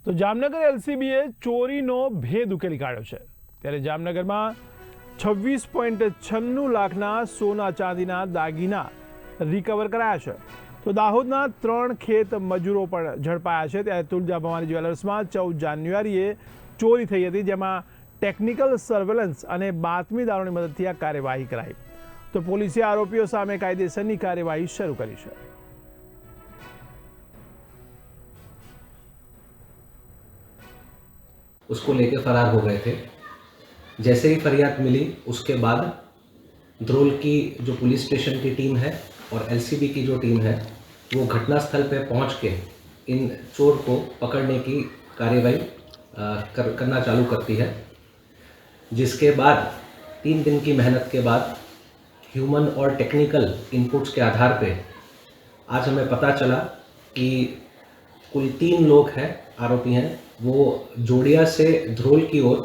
તો જામનગર એલસીબીએ ચોરીનો ભેદ ઉકેલી કાઢ્યો છે। ત્યારે જામનગરમાં 26.96 લાખના સોના ચાંદીના દાગીના રિકવર કરાયા છે। તો દાહોદના 3 ખેત મજૂરો પણ ઝડપાયા છે। ત્યારે તુલજા ભવાની જ્વેલર્સમાં 14 જાન્યુઆરીએ ચોરી થઈ હતી, જેમાં ટેકનિકલ સર્વેલન્સ અને બાતમીદારોની મદદથી આ કાર્યવાહી કરાઈ। તો પોલીસે આરોપીઓ સામે કાયદેસરની કાર્યવાહી શરૂ કરી છે। उसको लेकर फरार हो गए थे। जैसे ही फरियाद मिली उसके बाद ध्रोल की जो पुलिस स्टेशन की टीम है और एलसीबी की जो टीम है वो घटनास्थल पर पहुंच के इन चोर को पकड़ने की कार्यवाही करना चालू करती है, जिसके बाद 3 दिन की मेहनत के बाद ह्यूमन और टेक्निकल इनपुट्स के आधार पे आज हमें पता चला कि कुल 3 लोग हैं, आरोपी हैं। वो जोड़िया से ध्रोल की ओर